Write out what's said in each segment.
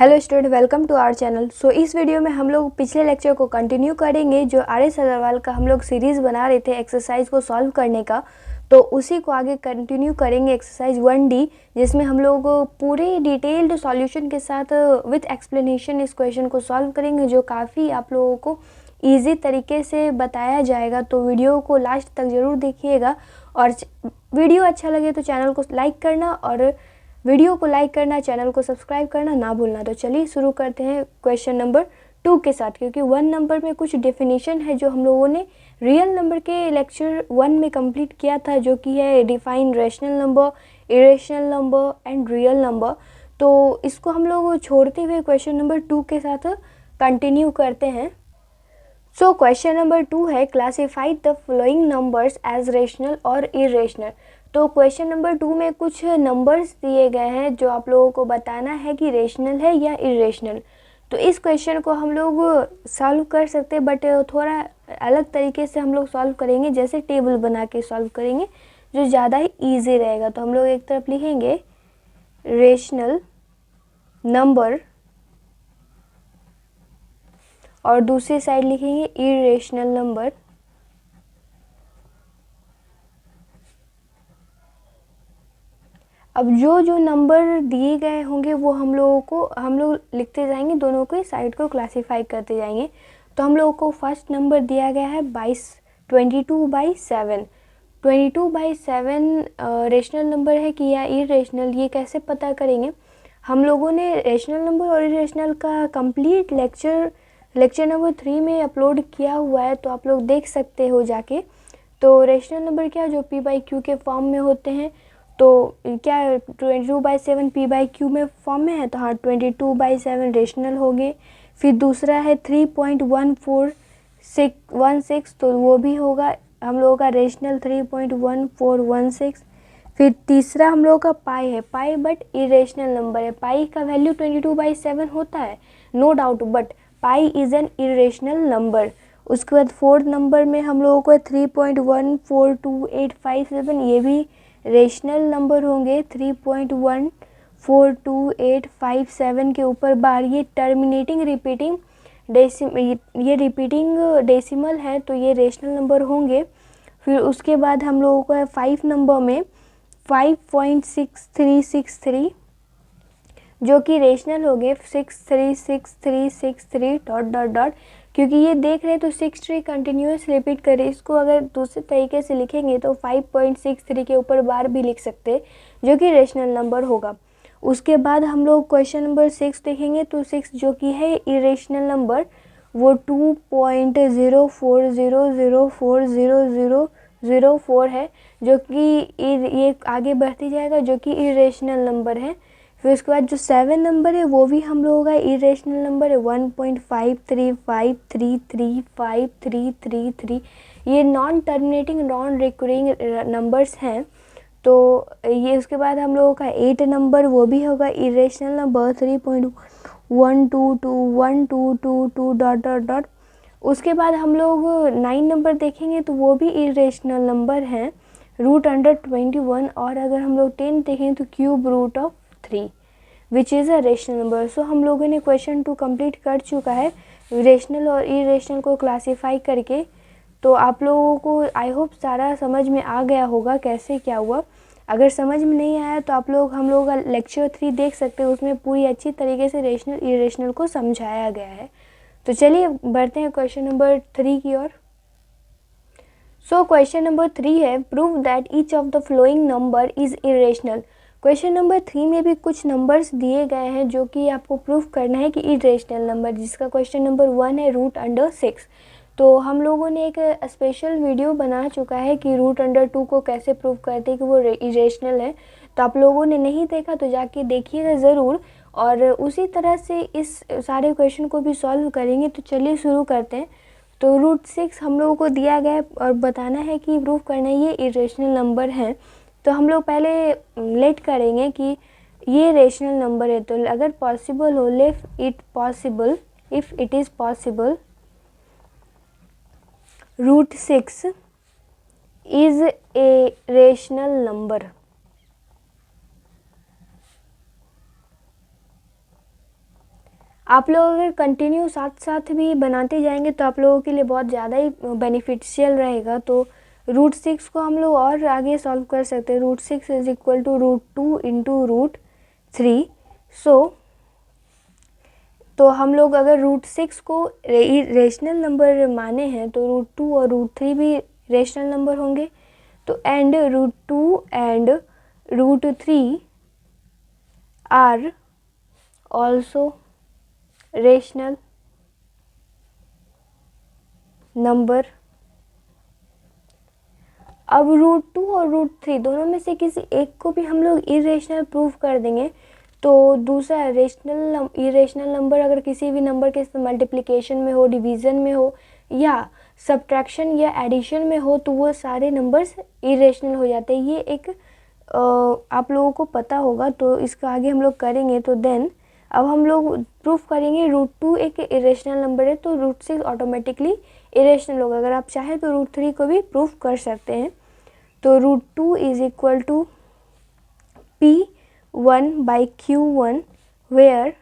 Hello student, welcome to our channel. इस video में हम लोग पिछले लेक्चर को कंटिन्यू करेंगे जो आर.एस. अग्रवाल का हम लोग सीरीज़ बना रहे थे एक्सरसाइज को सॉल्व करने का। तो उसी को आगे कंटिन्यू करेंगे एक्सरसाइज 1D, जिसमें हम लोग पूरे डिटेल्ड सॉल्यूशन के साथ विथ एक्सप्लेनेशन इस क्वेश्चन को सॉल्व करेंगे, जो काफ़ी आप लोगों को ईजी तरीके से बताया जाएगा। तो वीडियो को लास्ट तक ज़रूर देखिएगा और वीडियो अच्छा लगे तो चैनल को लाइक करना और चैनल को सब्सक्राइब करना ना भूलना। तो चलिए शुरू करते हैं क्वेश्चन नंबर 2 के साथ, क्योंकि 1 नंबर में कुछ डेफिनेशन है जो हम लोगों ने रियल नंबर के लेक्चर 1 में कंप्लीट किया था, जो कि है define rational number, irrational number and real number. तो इसको हम लोग छोड़ते हुए क्वेश्चन नंबर 2 के साथ कंटिन्यू करते हैं। क्वेश्चन नंबर 2 है, classify the following numbers as rational और इरेशनल। तो क्वेश्चन नंबर 2 में कुछ नंबर्स दिए गए हैं जो आप लोगों को बताना है कि रेशनल है या इरेशनल। तो इस क्वेश्चन को हम लोग सॉल्व कर सकते हैं, बट थोड़ा अलग तरीके से हम लोग सॉल्व करेंगे, जैसे टेबल बना के सॉल्व करेंगे, जो ज़्यादा ही ईजी रहेगा। तो हम लोग एक तरफ लिखेंगे रेशनल नंबर और दूसरी साइड लिखेंगे इरेशनल नंबर। अब जो नंबर दिए गए होंगे वो हम लोग लिखते जाएंगे, दोनों के साइड को क्लासीफाई करते जाएंगे। तो हम लोगों को फर्स्ट नंबर दिया गया है 22/7। 22/7 रेशनल नंबर है कि या इरेशनल, ये कैसे पता करेंगे? हम लोगों ने रेशनल नंबर और इरेशनल का कंप्लीट लेक्चर नंबर 3 में अपलोड किया हुआ है, तो आप लोग देख सकते हो जाके। तो रेशनल नंबर क्या, जो P/Q के फॉर्म में होते हैं। तो क्या 22/7 P/Q में फॉर्म में है, तो हाँ 22/7 रेशनल हो गए। फिर दूसरा है 3.1416, तो वो भी होगा हम लोगों का रेशनल 3.1416। फिर तीसरा हम लोगों का पाई है, पाई बट इरेशनल नंबर है। पाई का वैल्यू 22/7 होता है, no doubt, but pi is an irrational number. उसके बाद फोर्थ नंबर में हम लोगों को 3.142857, ये भी रेशनल नंबर होंगे। 3.142857 के ऊपर बार ये टर्मिनेटिंग रिपीटिंग डेसिमल है, तो ये रेशनल नंबर होंगे। फिर उसके बाद हम लोगों को है 5 नंबर में 5.6363, जो कि रेशनल हो गए 636363 डॉट डॉट डॉट, क्योंकि ये देख रहे हैं तो 63 कंटिन्यूस रिपीट करें। इसको अगर दूसरे तरीके से लिखेंगे तो 5.63 के ऊपर बार भी लिख सकते हैं, जो कि रेशनल नंबर होगा। उसके बाद हम लोग क्वेश्चन नंबर 6 देखेंगे, तो 6 जो कि है इरेशनल नंबर, वो 2.040040004 है, जो कि ये आगे बढ़ती जाएगा, जो कि इरेशनल नंबर है। फिर उसके बाद जो 7 नंबर है वो भी हम लोगों का इरेशनल नंबर है, 1.5353353333। ये non terminating non recurring numbers हैं। तो ये उसके बाद हम लोगों का 8 नंबर, वो भी होगा irrational number, 3.1221222 dot dot dot. उसके बाद हम लोग 9 नंबर देखेंगे, तो वो भी इरेशनल नंबर हैं, √21। और अगर हम लोग 10 देखें तो √3, which is a rational number. So हम लोगों ने क्वेश्चन 2 कंप्लीट कर चुका है रेशनल और इरेशनल को क्लासीफाई करके। तो आप लोगों को आई होप सारा समझ में आ गया होगा कैसे क्या हुआ। अगर समझ में नहीं आया तो आप लोग हम लोग का लेक्चर 3 देख सकते हो, उसमें पूरी अच्छी तरीके से रेशनल इरेशनल को समझाया गया है। तो चलिए बढ़ते हैं क्वेश्चन नंबर 3 की ओर। क्वेश्चन नंबर 3 है, prove that each of the flowing number is irrational. Question number 3 में भी कुछ नंबर्स दिए गए हैं जो कि आपको प्रूफ करना है कि इरेशनल नंबर, जिसका क्वेश्चन नंबर 1 है √6। तो हम लोगों ने एक स्पेशल वीडियो बना चुका है कि √2 को कैसे प्रूव करते हैं कि वो इरेशनल है। तो आप लोगों ने नहीं देखा तो जाके देखिएगा ज़रूर, और उसी तरह से इस सारे क्वेश्चन को भी सॉल्व करेंगे। तो चलिए शुरू करते हैं। तो √6 हम लोगों को दिया गया है और बताना है कि प्रूव करना है ये इरेशनल नंबर है। तो हम लोग पहले लेट करेंगे कि ये रेशनल नंबर है। तो अगर पॉसिबल हो, if it is possible, √6 is a rational number. आप लोग अगर कंटिन्यू साथ साथ भी बनाते जाएंगे तो आप लोगों के लिए बहुत ज़्यादा ही बेनिफिशियल रहेगा। तो √6 को हम लोग और आगे सॉल्व कर सकते हैं। √6 इज इक्वल टू √2 इंटू √3। तो हम लोग अगर √6 को रेशनल नंबर माने हैं तो √2 और √3 भी रेशनल नंबर होंगे। तो and √2 and √3 are also rational number. अब √2 और √3 दोनों में से किसी एक को भी हम लोग इरेशनल प्रूव कर देंगे तो दूसरा इरेशनल नंबर अगर किसी भी नंबर के मल्टीप्लिकेशन में हो, डिवीज़न में हो या सब्ट्रैक्शन या एडिशन में हो तो वो सारे नंबर्स इरेशनल हो जाते हैं। ये एक आप लोगों को पता होगा, तो इसका आगे हम लोग करेंगे। तो देन अब हम लोग प्रूफ करेंगे √2 एक इरेशनल नंबर है तो √6 ऑटोमेटिकली इरेशनल होगा। अगर आप चाहें तो √3 को भी प्रूफ कर सकते हैं। तो √2 is equal to P1 by Q1 where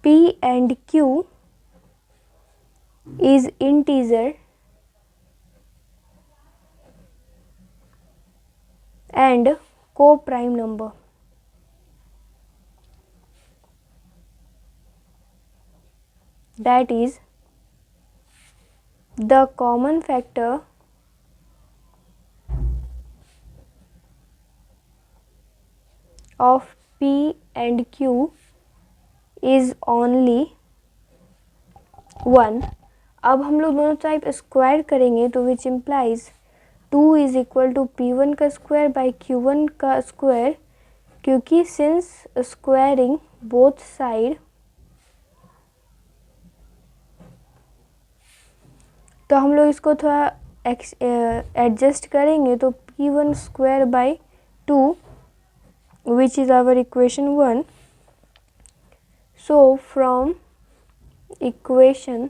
P and Q is integer and co-prime number. That is the common factor of P and Q is only 1। अब हम लोग दोनों टाइप स्क्वायर करेंगे तो which implies 2 is equal to P1 का square by Q1 का square, क्योंकि since squaring both side तो हम लोग इसको थोड़ा एडजस्ट करेंगे तो P1 square by 2 which is our equation 1. So from equation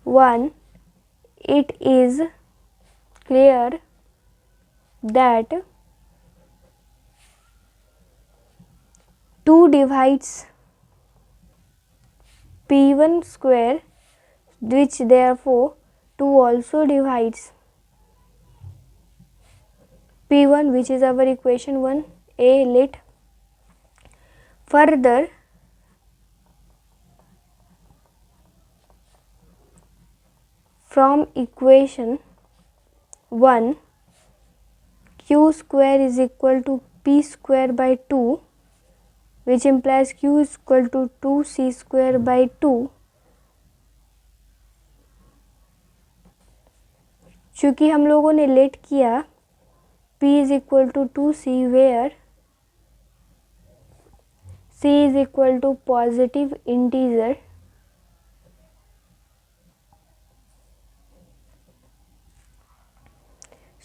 1 it is clear that 2 divides P1 square, which therefore 2 also divides P1, which is our equation 1 a lit. Further from equation 1 Q square is equal to P square by 2, which implies Q is equal to 2C square by 2. चूँकि हम लोगों ने late किया P is equal to 2C where C is equal to positive integer,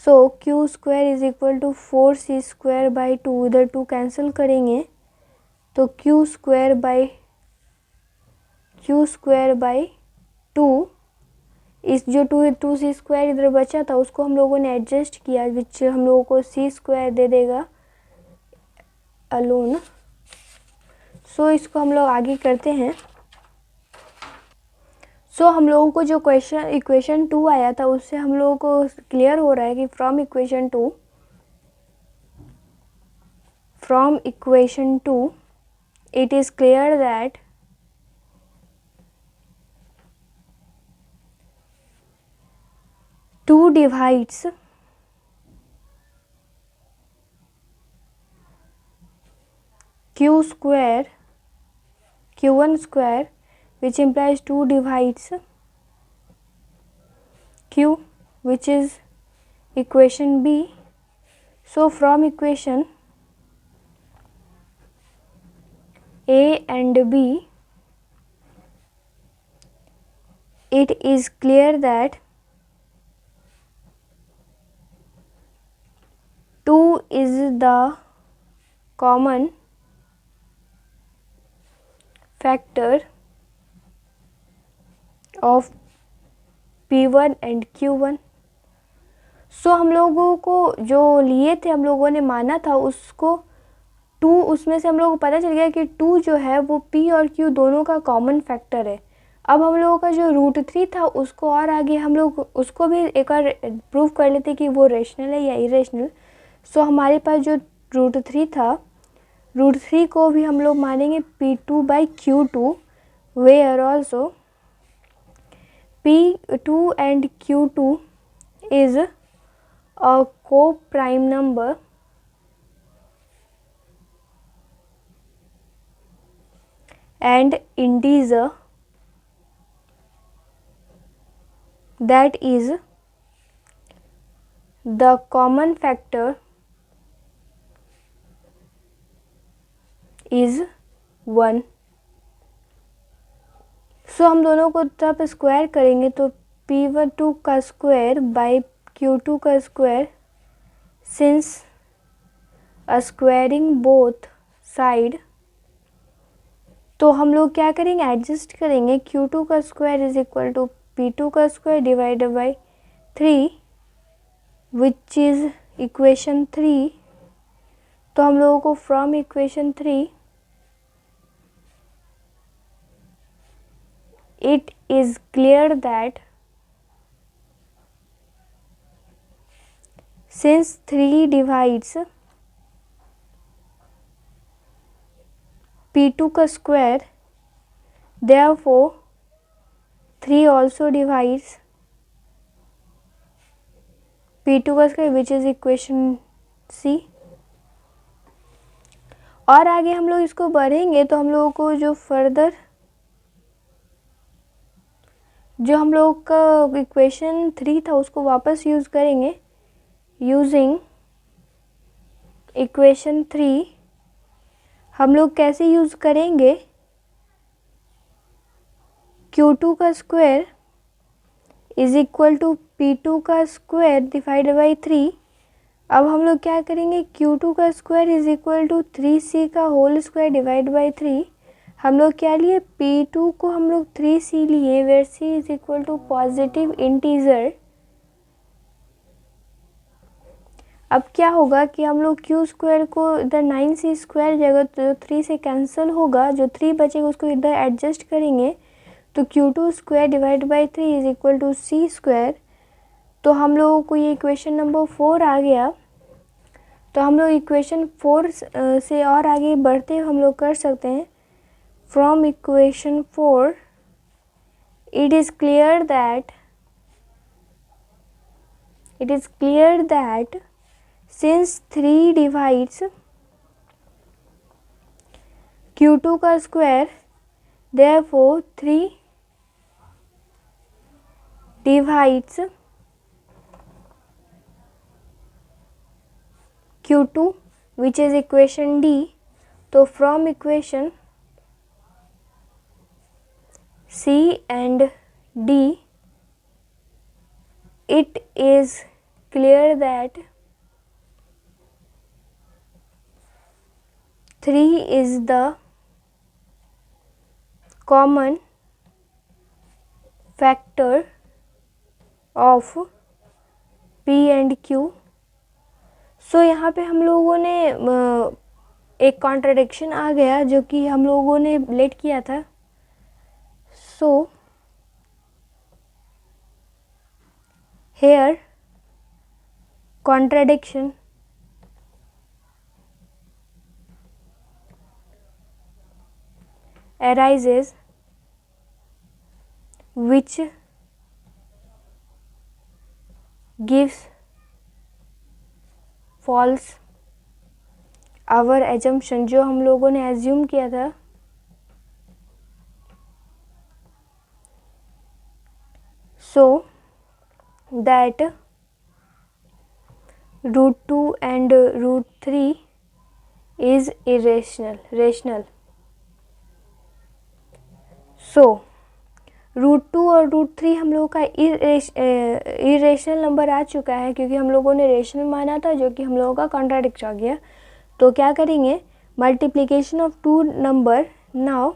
so Q square is equal to 4C square by 2। इधर 2 cancel करेंगे तो Q square by 2 इस जो 2C स्क्वायर इधर बचा था उसको हम लोगों ने एडजस्ट किया, विच हम लोगों को C स्क्वायर दे देगा अलोन। सो इसको हम लोग आगे करते हैं। सो हम लोगों को जो इक्वेशन 2 आया था उससे हम लोगों को क्लियर हो रहा है कि from equation 2 it is clear that two divides Q1 square, which implies 2 divides Q, which is equation B. So from equation A and B it is clear that 2 is the common factor of P1 and Q1। सो हम लोगों को जो लिए थे हम लोगों ने माना था उसको 2 उसमें से हम लोगों को पता चल गया कि 2 जो है वो p और q दोनों का कॉमन फैक्टर है। अब हम लोगों का जो √3 था उसको और आगे हम लोग उसको भी एक बार प्रूव कर लेते कि वो रेशनल है या इरेशनल। सो हमारे पास जो √3 था, √3 को भी हम लोग मानेंगे P2/Q2 where also P2 and Q2 is a co-prime number and integer that is the common factor is 1। सो हम दोनों को तब स्क्वायर करेंगे तो P2 का स्क्वायर बाई Q2 का square, since squaring both side तो हम लोग क्या करेंगे, एडजस्ट करेंगे। Q2 का square is equal to P2 का square divided by 3 which is equation 3। तो हम लोगों को from equation 3 it is clear that since 3 divides P2 का square, therefore 3 also divides P2 का square which is equation C। और आगे हम लोग इसको बढ़ेंगे तो हम लोगों को जो फर्दर जो हम लोग का इक्वेशन 3 था उसको वापस यूज़ करेंगे। यूजिंग इक्वेशन 3 हम लोग कैसे यूज़ करेंगे, Q2 का square is equal to P2 का स्क्वायर डिवाइडेड बाई 3। अब हम लोग क्या करेंगे, Q2 का square is equal to 3C का होल स्क्वायर डिवाइड बाई 3। हम लोग क्या लिए, P2 को हम लोग 3C लिए where C is equal to positive integer. अब क्या होगा कि हम लोग Q स्क्वायर को इधर 9C स्क्वायर जगह तो 3 से कैंसिल होगा, जो 3 बचेगा उसको इधर एडजस्ट करेंगे तो Q2 square divide by 3 is equal to C square. तो हम लोगों को ये इक्वेशन नंबर 4 आ गया। तो हम लोग इक्वेशन 4 से और आगे बढ़ते हम लोग कर सकते हैं। From equation 4 it is clear that since 3 divides Q2 का square, therefore 3 divides Q2 which is equation D। तो from equation C and D it is clear that 3 is the common factor of P and Q। सो यहाँ पे हम लोगों ने एक contradiction आ गया जो कि हम लोगों ने लेट किया था। So here contradiction arises which gives false our assumption, जो हम लोगों ने एज्यूम किया था so that √2 and √3 is rational। सो √2 और √3 हम लोगों का इरेशनल नंबर आ चुका है क्योंकि हम लोगों ने रेशनल माना था, जो कि हम लोगों का कॉन्ट्राडिक्ट आ गया। तो क्या करेंगे, multiplication of 2 number. Now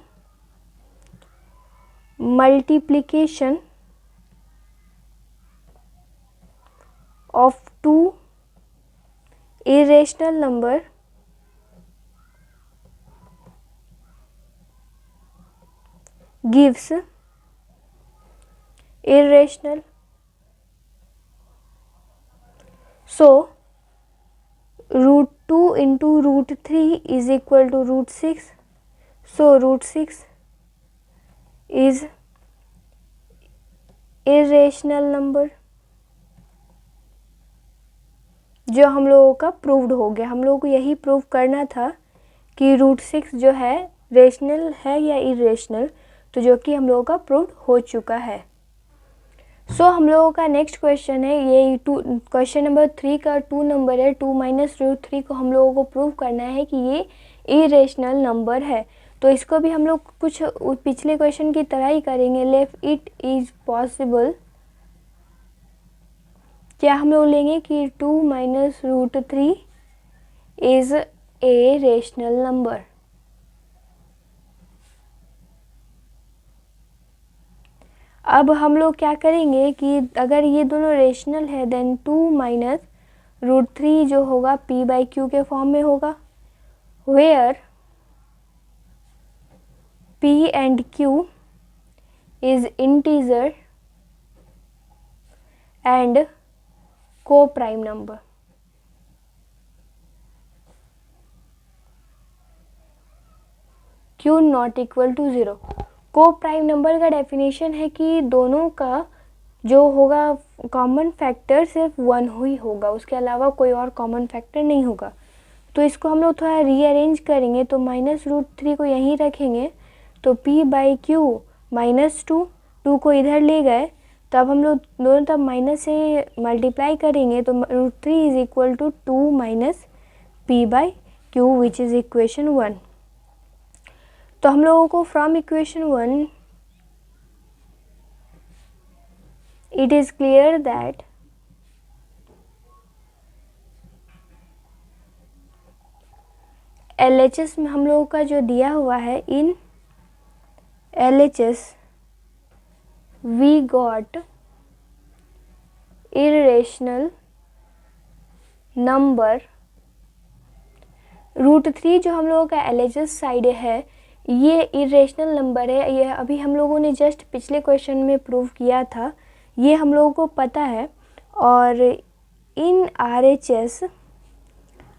multiplication of 2 irrational number gives irrational. So root 2 into root 3 is equal to root 6. So root 6 is irrational number, जो हम लोगों का प्रूव्ड हो गया। हम लोगों को यही प्रूव करना था कि रूट 6 जो है रेशनल है या इरेशनल, तो जो कि हम लोगों का प्रूव्ड हो चुका है। सो हम लोगों का नेक्स्ट क्वेश्चन है, ये क्वेश्चन नंबर 3 का 2 नंबर है। 2 माइनस रूट 3 को हम लोगों को प्रूव करना है कि ये इरेशनल नंबर है। तो इसको भी हम लोग कुछ पिछले क्वेश्चन की तरह ही करेंगे। लेफ इट इज पॉसिबल, क्या हम लोग लेंगे कि 2 minus root 3 is a rational number. अब हम लोग क्या करेंगे कि अगर ये दोनों रेशनल है देन 2 माइनस रूट 3 जो होगा p बाई क्यू के फॉर्म में होगा, where p and q is integer and को prime number. q not equal to 0। को प्राइम नंबर का डेफिनेशन है कि दोनों का जो होगा कॉमन फैक्टर सिर्फ 1 ही होगा, उसके अलावा कोई और कॉमन फैक्टर नहीं होगा। तो इसको हम लोग थोड़ा रीअरेंज करेंगे, तो माइनस रूट 3 को यहीं रखेंगे, तो p बाई क्यू माइनस 2 को इधर ले गए, तब हम लोग दोनों तब माइनस से मल्टीप्लाई करेंगे, तो root 3 is equal to 2 minus p by q which is equation 1। तो हम लोगों को from equation 1 it is clear that LHS में हम लोगों का जो दिया हुआ है, in LHS we got irrational number. Root 3 जो हम लोगों का LHS साइड है, ये इरेशनल नंबर है। ये अभी हम लोगों ने जस्ट पिछले क्वेश्चन में प्रूव किया था, ये हम लोगों को पता है। और इन RHS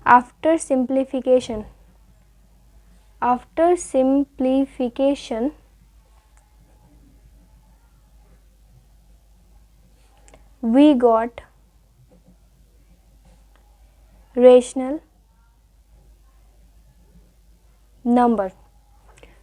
after simplification we got rational number.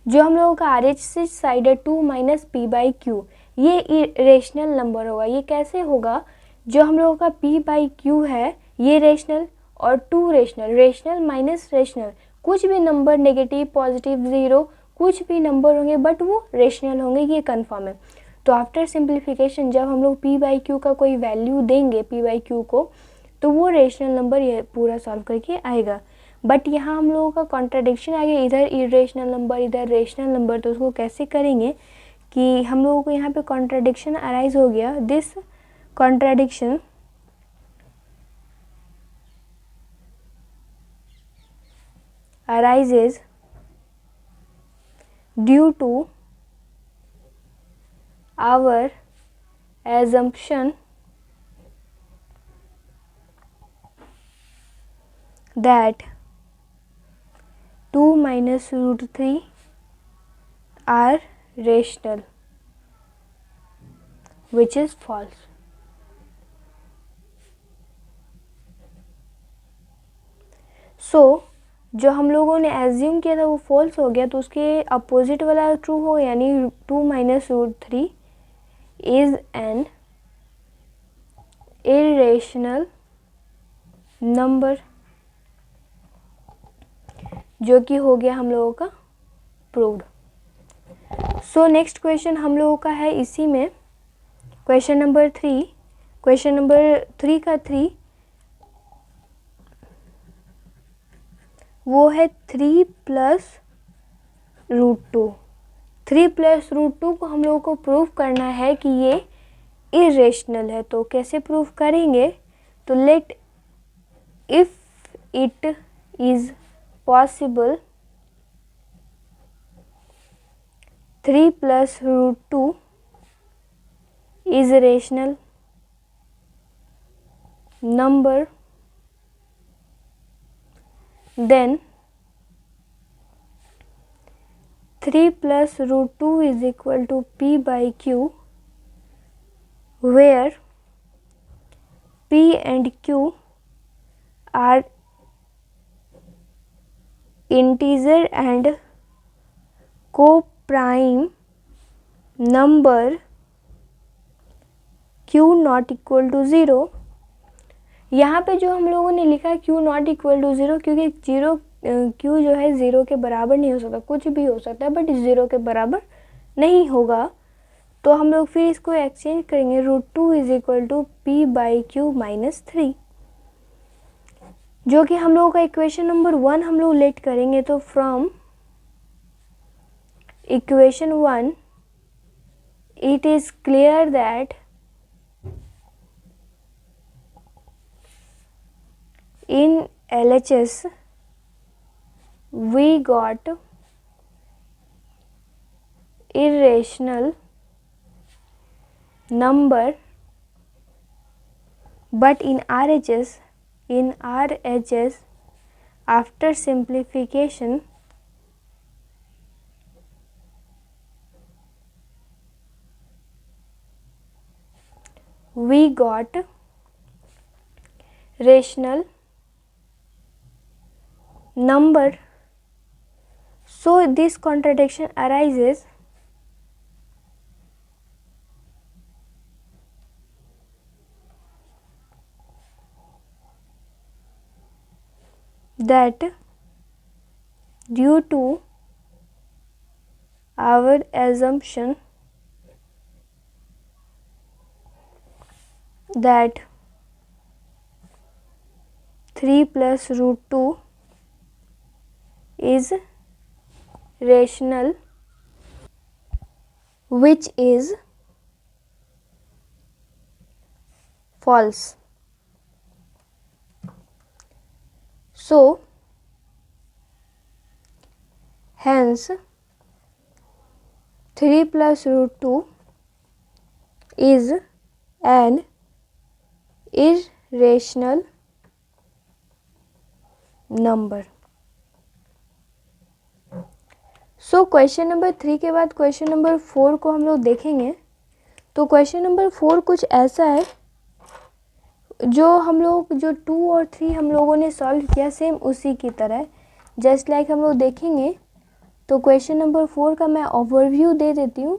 जो हम लोगों का RHS साइड है 2 माइनस p बाई क्यू, ये रेशनल नंबर होगा। ये कैसे होगा, जो हम लोगों का p बाई क्यू है ये रेशनल और 2 रेशनल माइनस रेशनल, कुछ भी नंबर नेगेटिव पॉजिटिव ज़ीरो कुछ भी नंबर होंगे बट वो रेशनल होंगे, ये कंफर्म है। तो आफ्टर सिंप्लीफिकेशन जब हम लोग p बाई क्यू का कोई वैल्यू देंगे p बाई क्यू को, तो वो रेशनल नंबर ये पूरा सॉल्व करके आएगा। बट यहाँ हम लोगों का कॉन्ट्राडिक्शन आ गया, इधर इरेशनल नंबर इधर रेशनल नंबर। तो उसको कैसे करेंगे कि हम लोगों को यहाँ पे कॉन्ट्राडिक्शन अराइज हो गया। This contradiction arises due to our assumption that 2 minus root 3 are rational, which is false. So जो हम लोगों ने एज्यूम किया था वो फॉल्स हो गया, तो उसके अपोजिट वाला ट्रू हो, यानी 2 minus root 3 is an irrational number, जो कि हो गया हम लोगों का प्रूव्ड। सो नेक्स्ट क्वेश्चन हम लोगों का है इसी में क्वेश्चन नंबर 3। क्वेश्चन नंबर 3 का 3 वो है 3 प्लस रूट 2। 3 प्लस रूट 2 को हम लोगों को प्रूव करना है कि ये इरेशनल है। तो कैसे प्रूव करेंगे, तो let if it is possible 3 plus root 2 is a rational number, then 3 plus root 2 is equal to p by q, where p and q are integer and co-prime number q not equal to 0। यहाँ पे जो हम लोगों ने लिखा है q not equal to 0, क्योंकि q जो है 0 के बराबर नहीं हो सकता, कुछ भी हो सकता है बट 0 के बराबर नहीं होगा। तो हम लोग फिर इसको एक्सचेंज करेंगे, root 2 is equal to p by q minus 3, जो कि हम लोगों का इक्वेशन नंबर 1 हम लोग लेट करेंगे। तो from equation 1 it is clear that in LHS we got irrational number, but in RHS after simplification we got rational number. So this contradiction arises that due to our assumption that 3 plus root 2 is rational, which is false. So hence 3 plus root 2 is an irrational number. So question number 3 के बाद question number 4 को हम लोग देखेंगे। तो question number 4 कुछ ऐसा है, जो हम लोग जो 2 और 3 हम लोगों ने सॉल्व किया सेम उसी की तरह जस्ट लाइक हम लोग देखेंगे। तो क्वेश्चन नंबर 4 का मैं ओवरव्यू दे देती हूँ,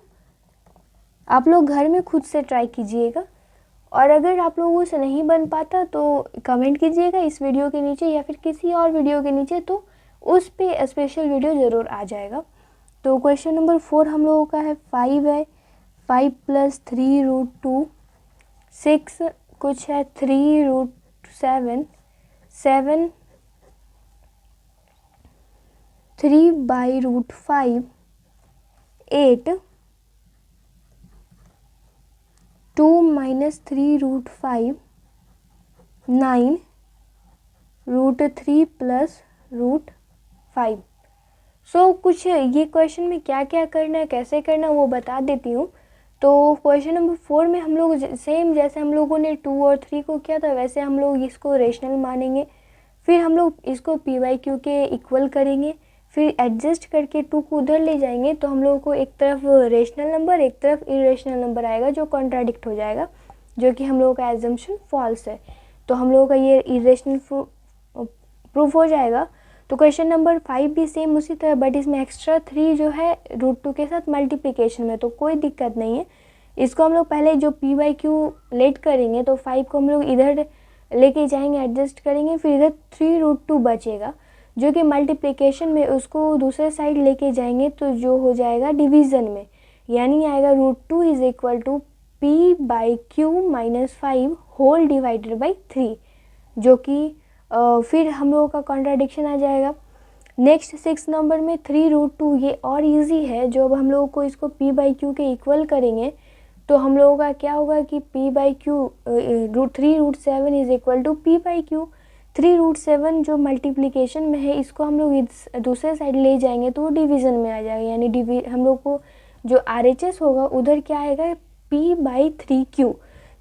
आप लोग घर में खुद से ट्राई कीजिएगा, और अगर आप लोगों से नहीं बन पाता तो कमेंट कीजिएगा इस वीडियो के नीचे या फिर किसी और वीडियो के नीचे, तो उस पे स्पेशल वीडियो ज़रूर आ जाएगा। तो क्वेश्चन नंबर 4 हम लोगों का है 5 है, 5 प्लस 3 रूट 2, 6 कुछ है 3 root 7, 7 3 by root 5, 8 2 minus 3 root 5, 9 root 3 plus root 5। So कुछ ये क्वेश्चन में क्या क्या करना है, कैसे करना है वो बता देती हूँ। तो क्वेश्चन नंबर 4 में हम लोग सेम जैसे हम लोगों ने 2 और 3 को किया था वैसे हम लोग इसको रेशनल मानेंगे, फिर हम लोग इसको पी बाई क्यू के इक्वल करेंगे, फिर एडजस्ट करके 2 को उधर ले जाएंगे तो हम लोगों को एक तरफ रेशनल नंबर एक तरफ इरेशनल नंबर आएगा जो कॉन्ट्राडिक्ट हो जाएगा, जो कि हम लोगों का एजम्पशन फॉल्स है। तो हम लोगों का ये इरेशनल प्रूफ हो जाएगा। तो क्वेश्चन नंबर 5 भी सेम उसी तरह, बट इसमें एक्स्ट्रा 3 जो है रूट 2 के साथ मल्टीप्लिकेशन में, तो कोई दिक्कत नहीं है। इसको हम लोग पहले जो पी बाई क्यू लेट करेंगे तो 5 को हम लोग इधर लेके जाएंगे, एडजस्ट करेंगे, फिर इधर 3 रूट 2 बचेगा जो कि मल्टीप्लिकेशन में उसको दूसरे साइड लेके जाएंगे तो जो हो जाएगा डिवीज़न में, यानी आएगा root 2 is equal to p by q minus 5 whole divided by 3, जो कि फिर हम लोगों का कॉन्ट्राडिक्शन आ जाएगा। नेक्स्ट 6 नंबर में 3 रूट 2, ये और इजी है, जो अब हम लोगों को इसको p बाई क्यू के इक्वल करेंगे तो हम लोगों का क्या होगा कि p by q root 3 root 7 is equal to p by q. 3 root 7 जो मल्टीप्लिकेशन में है इसको हम लोग दूसरे साइड ले जाएंगे तो वो डिवीज़न में आ जाएगा, यानी हम लोग को जो RHS होगा उधर क्या आएगा, P/3Q,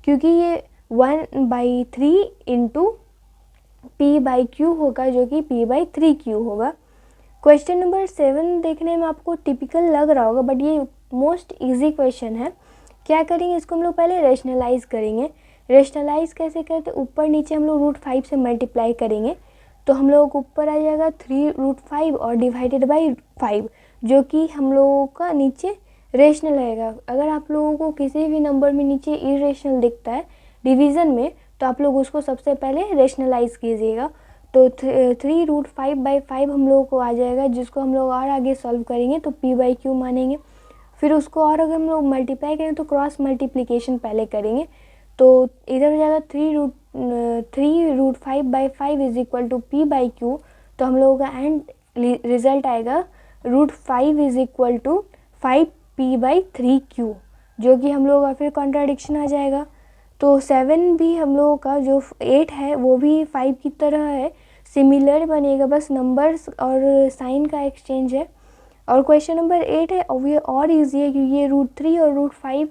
क्योंकि ये 1/3 इंटू P/Q होगा जो कि P/3Q होगा। क्वेश्चन नंबर 7 देखने में आपको टिपिकल लग रहा होगा, बट ये मोस्ट इजी क्वेश्चन है। क्या करेंगे, इसको हम लोग पहले रेशनलाइज करेंगे। रेशनलाइज कैसे करते, ऊपर नीचे हम लोग √5 से मल्टीप्लाई करेंगे तो हम लोगों को ऊपर आ जाएगा 3√5 और डिवाइडेड बाई 5, जो कि हम लोगों का नीचे रेशनल रहेगा। अगर आप लोगों को किसी भी नंबर में नीचे इरेशनल दिखता है डिवीज़न में, तो आप लोग उसको सबसे पहले रेशनलाइज कीजिएगा। तो 3√5/5 हम लोगों को आ जाएगा, जिसको हम लोग और आगे सॉल्व करेंगे तो P/Q मानेंगे। फिर उसको और अगर हम लोग मल्टीप्लाई करें तो क्रॉस मल्टीप्लिकेशन पहले करेंगे, तो इधर हो जाएगा 3√5/5 इज इक्वल टू P/Q। तो हम लोगों का एंड रिजल्ट आएगा √5 इज इक्वल टू 5P/3Q, जो कि हम लोगों का फिर कॉन्ट्राडिक्शन आ जाएगा। तो 7 भी हम लोगों का जो 8 है वो भी 5 की तरह है, सिमिलर बनेगा, बस नंबर्स और साइन का एक्सचेंज है। और क्वेश्चन नंबर 8 है और ये और इजी है क्योंकि ये √3 और √5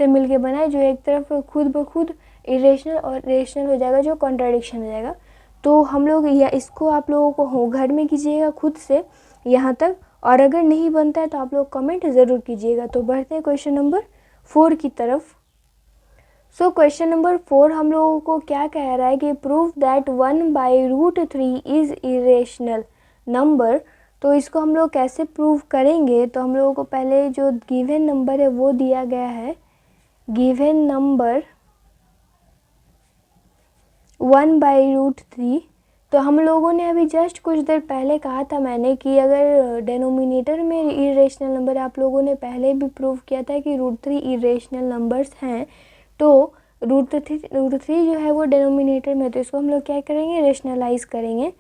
से मिलके बना है, जो एक तरफ खुद ब खुद इरेशनल और रेशनल हो जाएगा, जो कॉन्ट्राडिक्शन हो जाएगा। तो हम लोग या इसको आप लोगों को घर में कीजिएगा खुद से यहाँ तक, और अगर नहीं बनता है तो आप लोग कमेंट ज़रूर कीजिएगा। तो बढ़ते हैं क्वेश्चन नंबर 4 की तरफ। सो क्वेश्चन नंबर 4 हम लोगों को क्या कह रहा है कि prove that 1/√3 is irrational number. तो इसको हम लोग कैसे प्रूव करेंगे, तो हम लोगों को पहले जो गिवन नंबर है वो दिया गया है, गिवन नंबर 1/√3। तो हम लोगों ने अभी जस्ट कुछ देर पहले कहा था मैंने कि अगर डेनोमिनेटर में इरेशनल नंबर, आप लोगों ने पहले भी प्रूव किया था कि √3 इरेशनल नंबर्स हैं, तो √3 जो है वो डेनोमिनेटर में, तो इसको हम लोग क्या करेंगे, रेशनलाइज करेंगे।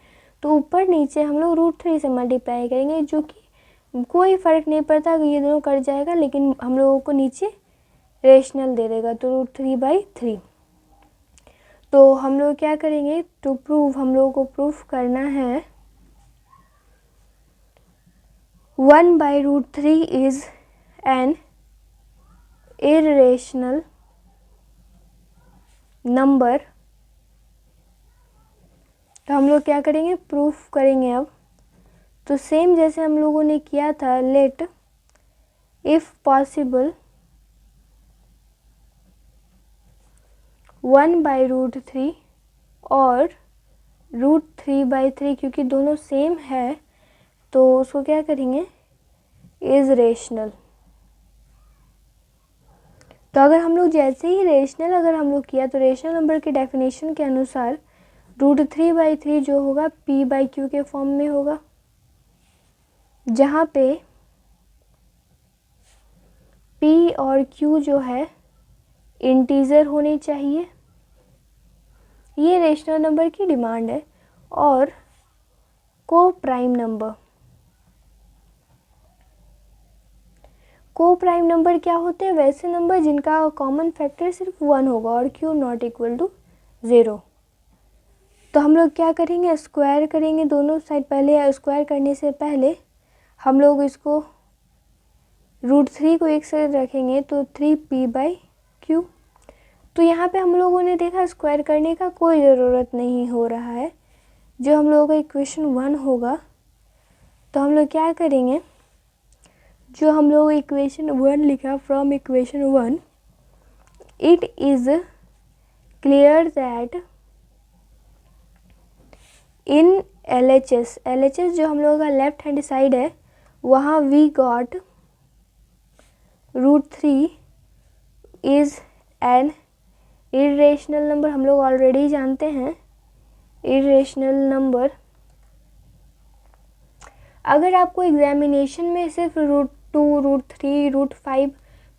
तो ऊपर नीचे हम लोग √3 से मल्टीप्लाई करेंगे, जो कि कोई फ़र्क नहीं पड़ता, ये दोनों कट जाएगा, लेकिन हम लोगों को नीचे रेशनल दे देगा, तो √3/3। तो हम लोग क्या करेंगे, टू प्रूव हम लोगों को प्रूफ करना है 1/√3 इज़ एन इरेशनल नंबर। तो हम लोग क्या करेंगे, प्रूफ करेंगे अब। तो सेम जैसे हम लोगों ने किया था, लेट इफ़ पॉसिबल 1/√3 और √3/3, क्योंकि दोनों सेम है तो उसको क्या करेंगे, इज़ रेशनल। तो अगर हम लोग जैसे ही रेशनल अगर हम लोग किया, तो रेशनल नंबर की डेफिनेशन के अनुसार √3/3 जो होगा P/Q के फॉर्म में होगा, जहाँ पे P और Q जो है इंटीजर होने चाहिए, ये रेशनल नंबर की डिमांड है। और को प्राइम नंबर, को प्राइम नंबर क्या होते हैं, वैसे नंबर जिनका कॉमन फैक्टर सिर्फ 1 होगा और Q नॉट इक्वल टू 0। तो हम लोग क्या करेंगे, स्क्वायर करेंगे दोनों साइड। पहले स्क्वायर करने से पहले हम लोग इसको √3 को एक साइड रखेंगे, तो 3P/Q। तो यहाँ पे हम लोगों ने देखा स्क्वायर करने का कोई ज़रूरत नहीं हो रहा है, जो हम लोगों का इक्वेशन 1 होगा। तो हम लोग क्या करेंगे, जो हम लोग इक्वेशन 1 लिखा, from equation 1 it is clear that in LHS जो हम लोगों का लेफ्ट हैंड साइड है, वहाँ we got √3 is an irrational number. हम लोग ऑलरेडी जानते हैं इरेशनल नंबर। अगर आपको एग्जामिनेशन में सिर्फ √2, √3, √5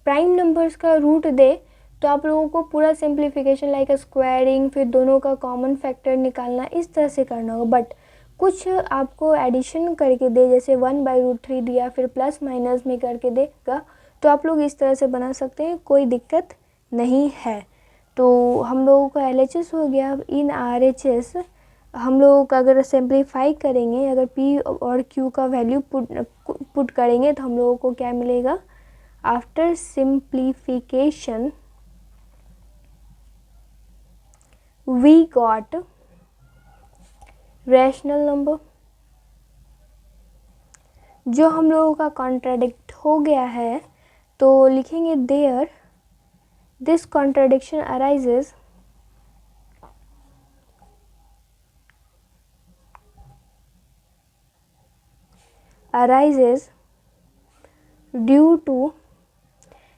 प्राइम नंबर्स का रूट दे, तो आप लोगों को पूरा सिंप्लीफिकेशन लाइक स्क्वायरिंग, फिर दोनों का कॉमन फैक्टर निकालना, इस तरह से करना होगा। बट कुछ आपको एडिशन करके दे, जैसे 1/√3 दिया, फिर प्लस माइनस में करके देगा, तो आप लोग इस तरह से बना सकते हैं, कोई दिक्कत नहीं है। तो हम लोगों का LHS हो गया। अब इन RHS हम लोग अगर सिंप्लीफाई करेंगे, अगर P और Q का वैल्यू पुट करेंगे, तो हम लोगों को क्या मिलेगा, after simplification we got rational number. जो हम लोगों का कॉन्ट्राडिक्ट हो गया है तो लिखेंगे there this contradiction arises due to.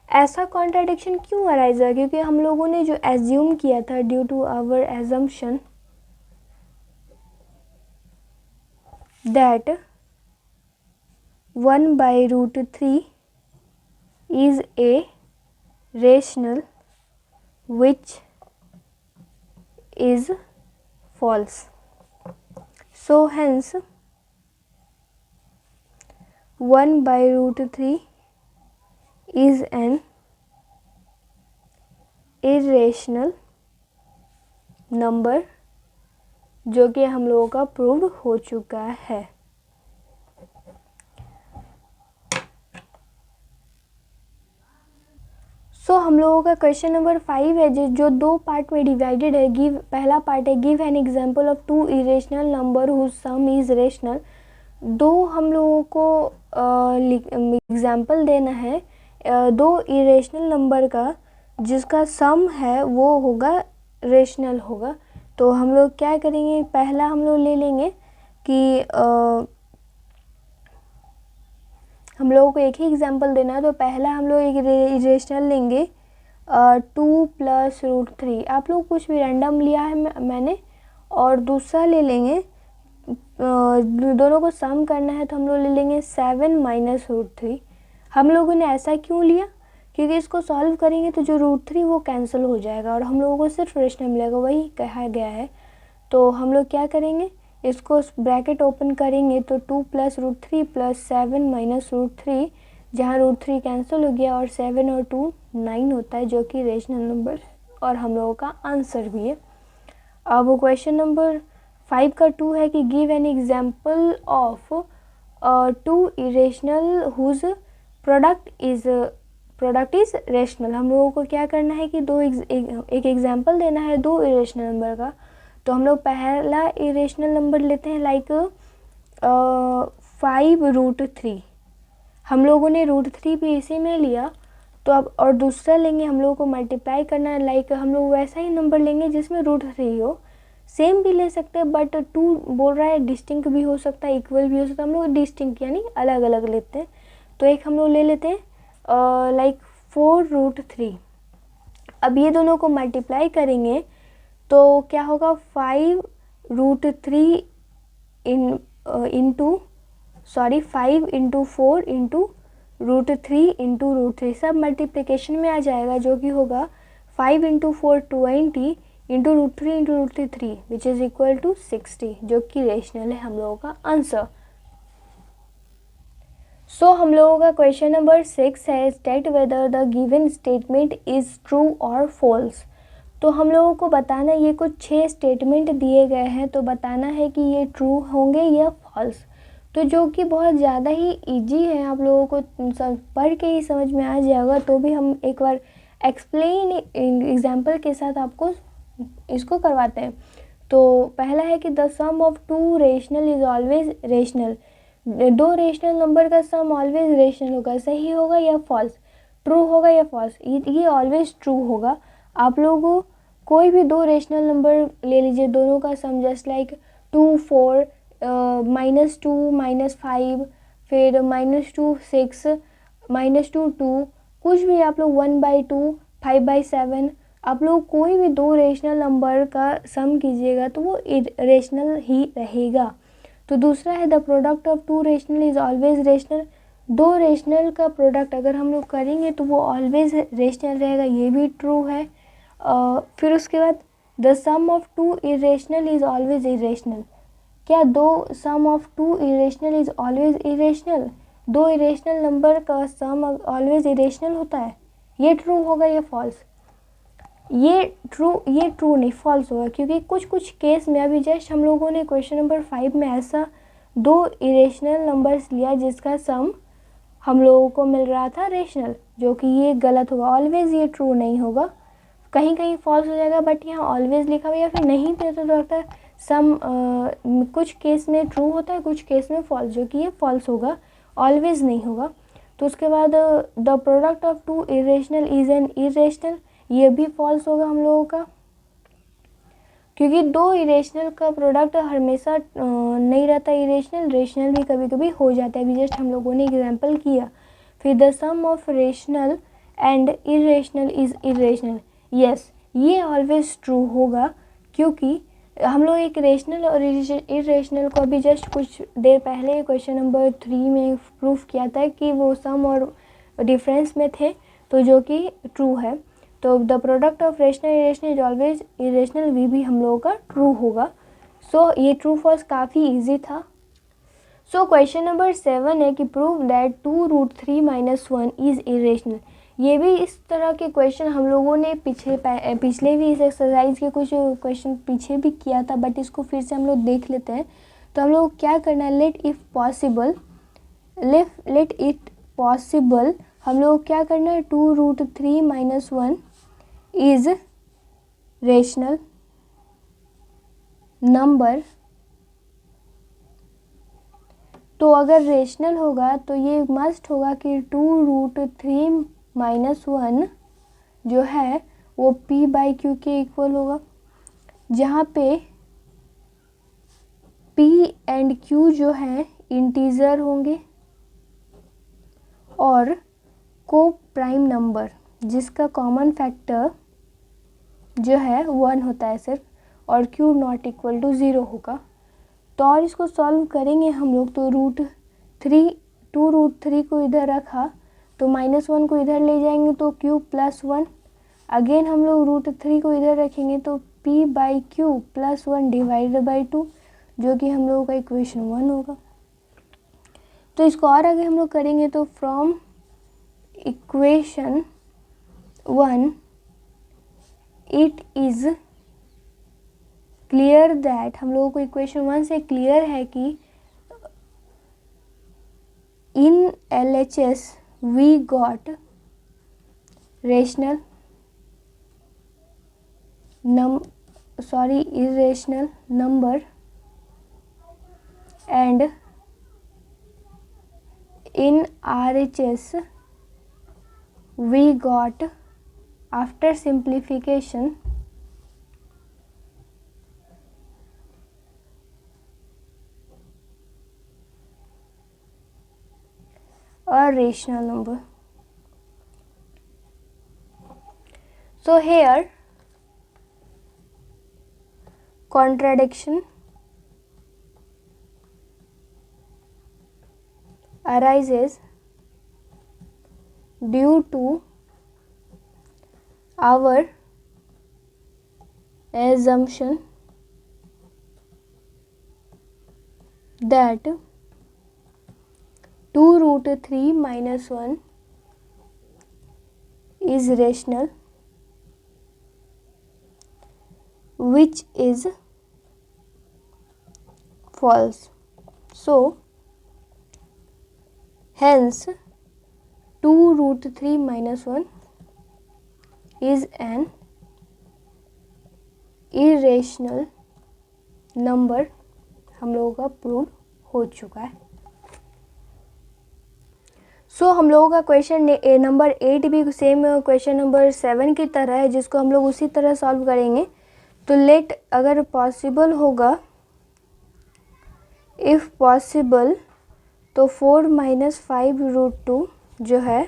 ऐसा कॉन्ट्राडिक्शन क्यों अराइज है? क्योंकि हम लोगों ने जो एज्यूम किया था, due to our assumption that 1/√3 is a rational, which is false. So hence 1/√3 is an irrational number, जो कि हम लोगों का प्रूव हो चुका है। सो हम लोगों का क्वेश्चन नंबर 5 है जो दो पार्ट में डिवाइडेड है। गिव, पहला पार्ट है give an example of two irrational number whose sum is rational. दो हम लोगों को एग्जांपल देना है दो इरेशनल नंबर का जिसका सम है वो होगा रेशनल होगा। तो हम लोग क्या करेंगे, पहला हम लोग ले लेंगे कि हम लोगों को एक ही एग्जांपल देना है। तो पहला हम लोग एक इरेशनल लेंगे 2 + √3। आप लोग कुछ भी रैंडम लिया है मैंने। और दूसरा ले लेंगे दोनों को सम करना है तो हम लोग ले लेंगे 7 - √3। हम लोगों ने ऐसा क्यों लिया? क्योंकि इसको सॉल्व करेंगे तो जो √3 वो कैंसिल हो जाएगा और हम लोगों को सिर्फ रेशनल मिलेगा, वही कहा गया है। तो हम लोग क्या करेंगे, इसको ब्रैकेट ओपन करेंगे तो 2 + √3 + 7 - √3, जहाँ √3 कैंसिल हो गया और 7 और 2 9 होता है, जो कि रेशनल नंबर और हम लोगों का आंसर भी है। अब क्वेश्चन नंबर 5 का 2 है कि give an example of 2 irrational whose product is rational. हम लोगों को क्या करना है कि एक एग्जाम्पल देना है दो इरेशनल नंबर का। तो हम लोग पहला इरेशनल नंबर लेते हैं लाइक 5√3। हम लोगों ने √3 भी इसी में लिया। तो अब और दूसरा लेंगे, हम लोगों को मल्टीप्लाई करना है लाइक हम लोग वैसा ही नंबर लेंगे जिसमें √3 हो। सेम भी ले सकते हैं बट 2 बोल रहा है डिस्टिंक्ट भी हो सकता है, इक्वल भी हो सकता है। हम लोग डिस्टिंक्ट यानी अलग अलग लेते हैं। तो एक हम लोग ले लेते हैं लाइक 4√3। अब ये दोनों को मल्टीप्लाई करेंगे तो क्या होगा 5√3 5 × 4 × √3 × √3 सब मल्टीप्लिकेशन में आ जाएगा, जो कि होगा 5 × 4 20 × √3 × √3 विच इज़ इक्वल टू 60, जो कि रेशनल है हम लोगों का आंसर। सो हम लोगों का क्वेश्चन नंबर 6 है state whether the given statement is true और फॉल्स। तो हम लोगों को बताना, ये कुछ 6 स्टेटमेंट दिए गए हैं तो बताना है कि ये ट्रू होंगे या फॉल्स। तो जो कि बहुत ज़्यादा ही इजी है, आप लोगों को पढ़ के ही समझ में आ जाएगा। तो भी हम एक बार एक्सप्लेन एग्जाम्पल के साथ आपको इसको करवाते हैं। तो पहला है कि the sum of 2 rational is always rational. दो रेशनल नंबर का सम ऑलवेज रेशनल होगा, सही होगा या फॉल्स, ट्रू होगा या फॉल्स? ये ऑलवेज ट्रू होगा। आप लोगों कोई भी दो रेशनल नंबर ले लीजिए, दोनों का सम जस्ट लाइक 2 4 -2 -5 फिर -2 6 -2 2 कुछ भी आप लोग 1/2 5/7 आप लोग कोई भी दो रेशनल नंबर का सम कीजिएगा तो वो रेशनल ही रहेगा। तो दूसरा है the product of 2 rational is always rational. दो रेशनल का प्रोडक्ट अगर हम लोग करेंगे तो वो ऑलवेज रेशनल रहेगा, ये भी ट्रू है। फिर उसके बाद the sum of 2 irrational is always irrational. क्या दो sum of 2 irrational is always irrational? दो इरेशनल नंबर का सम ऑलवेज इरेशनल होता है, ये ट्रू होगा या फॉल्स? ये ट्रू नहीं, फॉल्स होगा। क्योंकि कुछ केस में अभी जस्ट हम लोगों ने क्वेश्चन नंबर 5 में ऐसा दो इरेशनल नंबर्स लिया जिसका सम हम लोगों को मिल रहा था रेशनल, जो कि ये गलत होगा, ऑलवेज ये ट्रू नहीं होगा, कहीं कहीं फॉल्स हो जाएगा, बट यहाँ ऑलवेज लिखा हुआ या फिर नहीं भी तो डॉक्टर सम कुछ केस में ट्रू होता है, कुछ केस में फॉल्स, जो कि ये फॉल्स होगा, ऑलवेज नहीं होगा। तो उसके बाद the product of two irrational is an irrational, ये भी फॉल्स होगा हम लोगों का, क्योंकि दो इरेशनल का प्रोडक्ट हमेशा नहीं रहता इरेशनल, रेशनल भी कभी कभी हो जाता है, अभी जस्ट हम लोगों ने एग्जांपल किया। फिर the sum of rational and irrational is irrational, yes ये ऑलवेज ट्रू होगा, क्योंकि हम लोग एक रेशनल और इरेशनल को अभी जस्ट कुछ देर पहले क्वेश्चन नंबर 3 में प्रूफ किया था कि वो सम और डिफरेंस में थे, तो जो कि ट्रू है। तो the product of rational irrational is always irrational भी हम लोगों का ट्रू होगा। सो ये ट्रू फॉल्स काफ़ी इजी था। सो क्वेश्चन नंबर 7 है कि प्रूव दैट 2√3 - 1 इज इरेशनल। ये भी इस तरह के क्वेश्चन हम लोगों ने पिछले भी इस एक्सरसाइज के कुछ क्वेश्चन पीछे भी किया था, बट इसको फिर से हम लोग देख लेते हैं। तो हम लोग क्या करना है, लेट इट पॉसिबल हम लोग क्या करना है, 2√3 - 1 इज रेशनल नंबर। तो अगर रेशनल होगा तो ये मस्ट होगा कि 2√3 - 1 जो है वो p/q के इक्वल होगा, जहाँ पे p एंड q जो है इंटीजर होंगे और को प्राइम नंबर जिसका कॉमन फैक्टर जो है 1 होता है सिर्फ, और q नॉट इक्वल टू 0 होगा। तो और इसको सॉल्व करेंगे हम लोग, तो 2√3 को इधर रखा तो -1 को इधर ले जाएंगे तो q + 1, अगेन हम लोग √3 को इधर रखेंगे तो p/q + 1 डिवाइडेड बाई 2, जो कि हम लोगों का इक्वेशन 1 होगा। तो इसको और आगे हम लोग करेंगे तो from equation 1 it is clear that, हम लोगों को इक्वेशन 1 से क्लियर है कि in LHS we got rational irrational number and in RHS we got after simplification a rational number. So here contradiction arises due to our assumption that 2√3 - 1 is rational, which is false. So hence 2√3 - 1 is an irrational number, हम लोगों का prove हो चुका है। सो हम लोगों का question number 8 भी सेम क्वेश्चन नंबर 7 की तरह है, जिसको हम लोग उसी तरह सॉल्व करेंगे। तो लेट अगर पॉसिबल होगा, इफ़ पॉसिबल, तो 4 - 5√2 जो है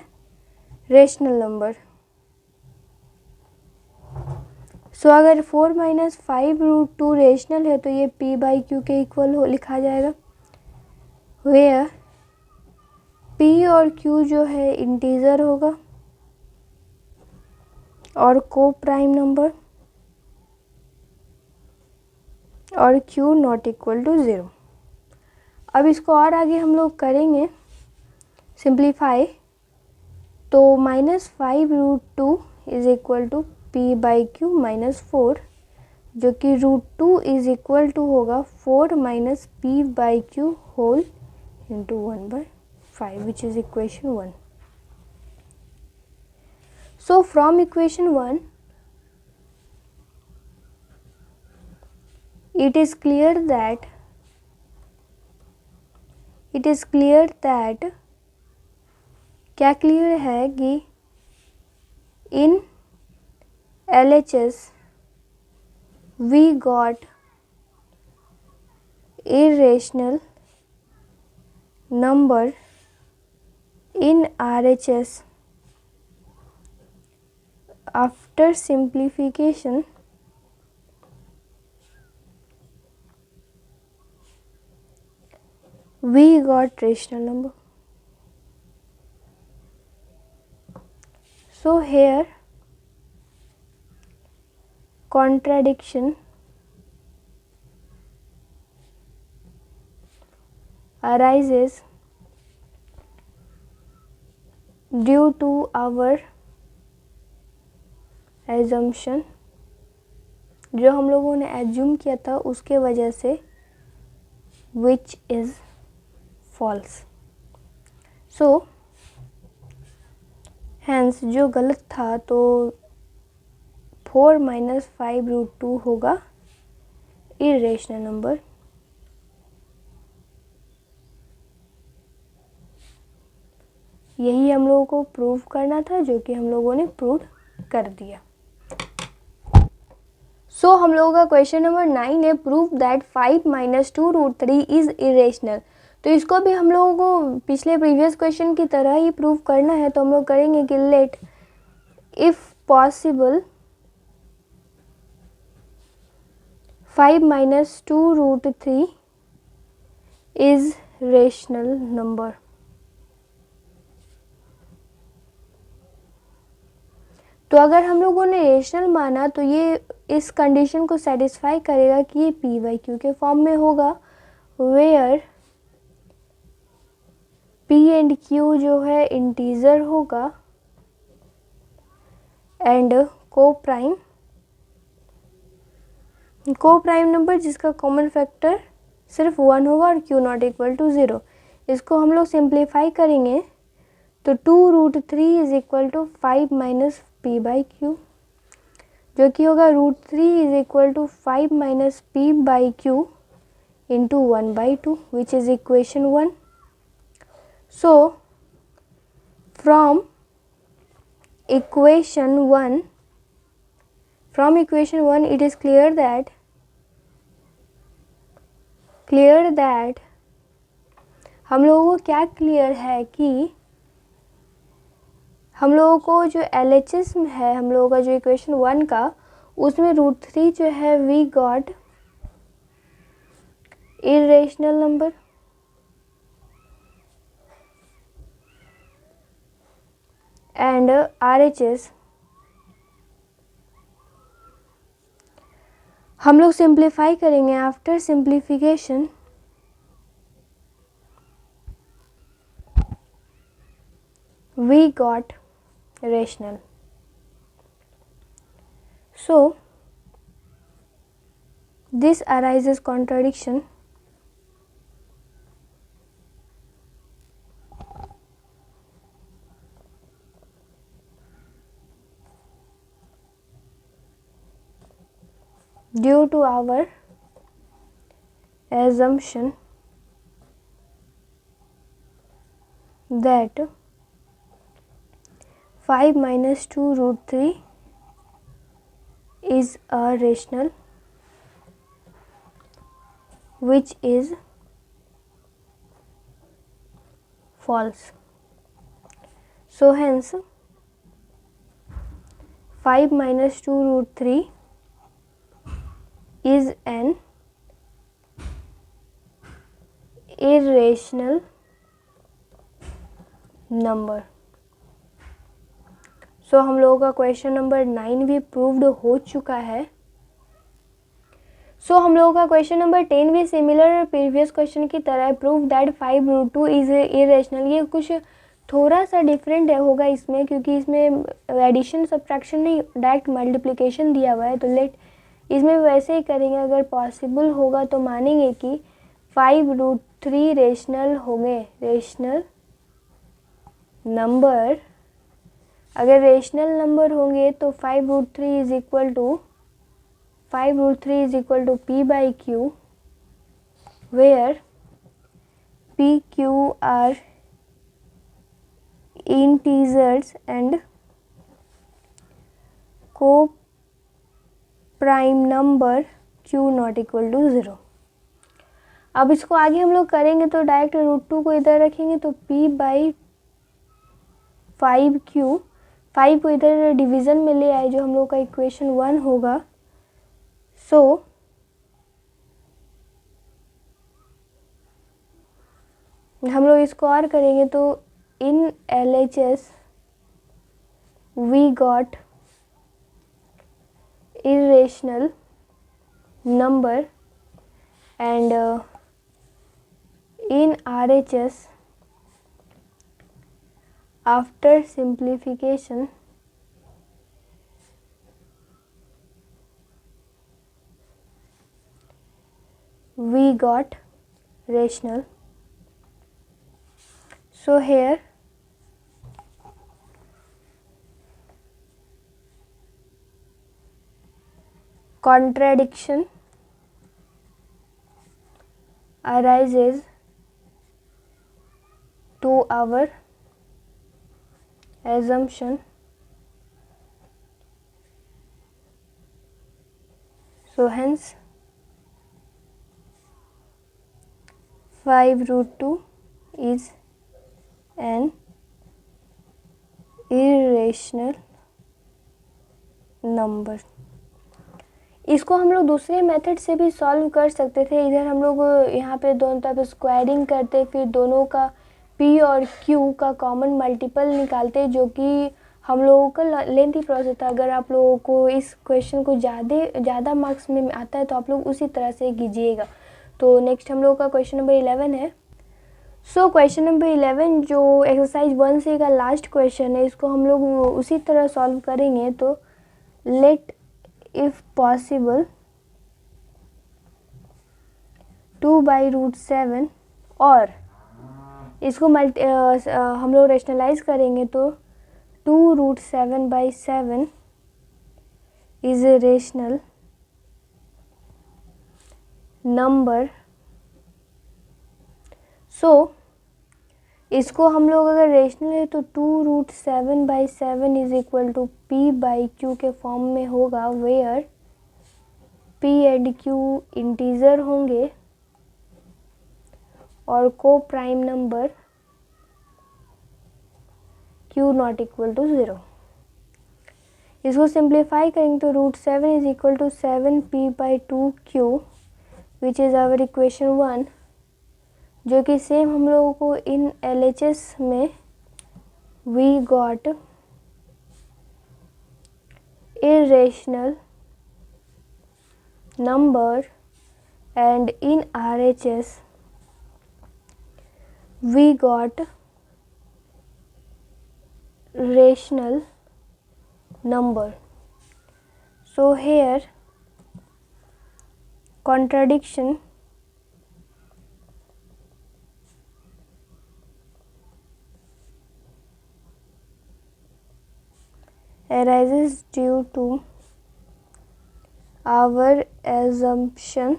रेशनल नंबर। सो अगर 4 - 5√2 रेशनल है तो ये p/q के इक्वल हो लिखा जाएगा, वेयर p और q जो है इंटीजर होगा और को प्राइम नंबर, और q नॉट इक्वल टू 0। अब इसको और आगे हम लोग करेंगे सिंप्लीफाई, तो -5√2 इज इक्वल टू p/q -4, जो कि √2 इज इक्वल टू होगा 4 - p/q whole into 1/2। 5, which is equation 1. So from equation 1, it is clear that क्या क्लियर है कि in LHS we got irrational number, in RHS after simplification we got rational number. So here contradiction arises due to our assumption, जो हम लोगों ने assume किया था उसके वजह से, which is false. So hence जो गलत था तो 4 - 5√2 होगा इरेशनल नंबर. यही हम लोगों को प्रूव करना था, जो कि हम लोगों ने प्रूव कर दिया. सो हम लोगों का क्वेश्चन नंबर 9 है, प्रूव दैट 5 - 2√3 इज इरेशनल. तो इसको भी हम लोगों को पिछले प्रीवियस क्वेश्चन की तरह ही प्रूव करना है. तो हम लोग करेंगे कि let if possible 5 - 2√3 is rational number. तो अगर हम लोगों ने रेशनल माना तो ये इस कंडीशन को सेटिस्फाई करेगा कि ये p/q के फॉर्म में होगा, वेयर p एंड q जो है इंटीजर होगा एंड को प्राइम नंबर जिसका कॉमन फैक्टर सिर्फ 1 होगा और q नॉट इक्वल टू 0. इसको हम लोग सिंप्लीफाई करेंगे तो 2√3 इज इक्वल टू 5 - p/q, जो कि होगा √3 is equal to 5 - p/q into 1/2, which is equation 1. So from equation 1 it is clear that हम लोगों को क्या क्लियर है कि हम लोगों को जो LHS है, हम लोगों का जो इक्वेशन 1 का, उसमें √3 जो है we got irrational number and RHS हम लोग सिंप्लीफाई करेंगे. After simplification we got rational. So this arises contradiction due to our assumption that 5 - 2√3 is a rational, which is false. So hence 5 - 2√3 is an irrational number. सो हम लोगों का question number 9 भी proved हो चुका है. सो हम लोगों का क्वेश्चन नंबर 10 भी सिमिलर प्रीवियस क्वेश्चन की तरह है, प्रूव दैट 5√2 इज इरेशनल. ये कुछ थोड़ा सा डिफरेंट होगा इसमें, क्योंकि इसमें एडिशन सब्ट्रैक्शन नहीं, डायरेक्ट मल्टीप्लिकेशन दिया हुआ है. तो लेट इसमें वैसे ही करेंगे. अगर पॉसिबल होगा तो मानेंगे कि 5√3 रेशनल होंगे, रेशनल नंबर अगर रेशनल नंबर होंगे तो 5√3 is equal to P by Q, where P, Q are integers and co-prime number Q not equal to 0। अब इसको आगे हम लोग करेंगे तो डायरेक्ट √2 को इधर रखेंगे तो P by 5Q, 5 को इधर डिवीज़न में ले आए जो हम लोग का इक्वेशन 1 होगा। सो हम लोग इसको और करेंगे तो in LHS we got irrational number and in RHS after simplification we got rational। So here contradiction arises to our assumption, so hence 5√2 is an irrational number। इसको हम लोग दूसरे मेथड से भी सॉल्व कर सकते थे। इधर हम लोग यहाँ पे दोनों तरफ स्क्वायरिंग करते, फिर दोनों का P और Q का कॉमन मल्टीपल निकालते, जो कि हम लोगों का लेंथी प्रोसेस था। अगर आप लोगों को इस क्वेश्चन को ज़्यादा मार्क्स में आता है तो आप लोग उसी तरह से कीजिएगा। तो नेक्स्ट हम लोग का क्वेश्चन नंबर 11 है। सो क्वेश्चन नंबर 11 जो एक्सरसाइज 1C का लास्ट क्वेश्चन है, इसको हम लोग उसी तरह सॉल्व करेंगे। तो लेट if possible 2/√7 और इसको हम लोग रेशनलाइज करेंगे तो 2√7/7 is a rational number. So इसको हम लोग अगर रेशनल है तो 2√7/7 is equal to P by Q के फॉर्म में होगा, where P and Q integer होंगे और को prime number Q not equal to 0। इसको सिंप्लीफाई करेंगे तो √7 is equal to 7P/2Q which is our equation 1, जो कि सेम हम लोगों को इन LHS में we got irrational number and in RHS we got rational number। So here contradiction arises due to our assumption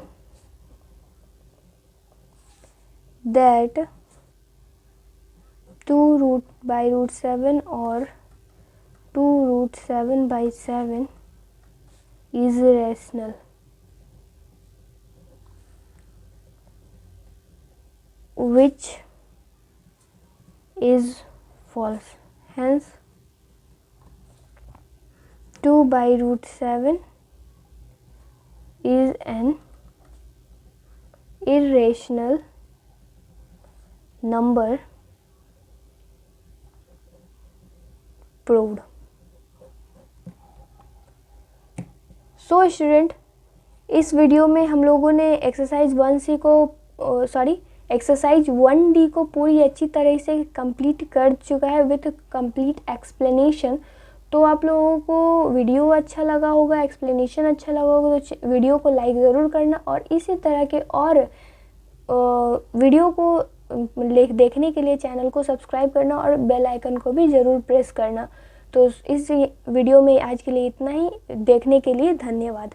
that 2√7 or 2√7/7 is rational, which is false। Hence 2/√7 is an irrational number proved। So student, इस video में हम लोगों ने exercise 1C को exercise 1D को पूरी अच्छी तरह से कंप्लीट कर चुका है विथ कंप्लीट एक्सप्लेनेशन। तो आप लोगों को वीडियो अच्छा लगा होगा, एक्सप्लेनेशन अच्छा लगा होगा तो वीडियो को लाइक ज़रूर करना और इसी तरह के और वीडियो को देखने के लिए चैनल को सब्सक्राइब करना और बेल आइकन को भी ज़रूर प्रेस करना। तो इस वीडियो में आज के लिए इतना ही। देखने के लिए धन्यवाद।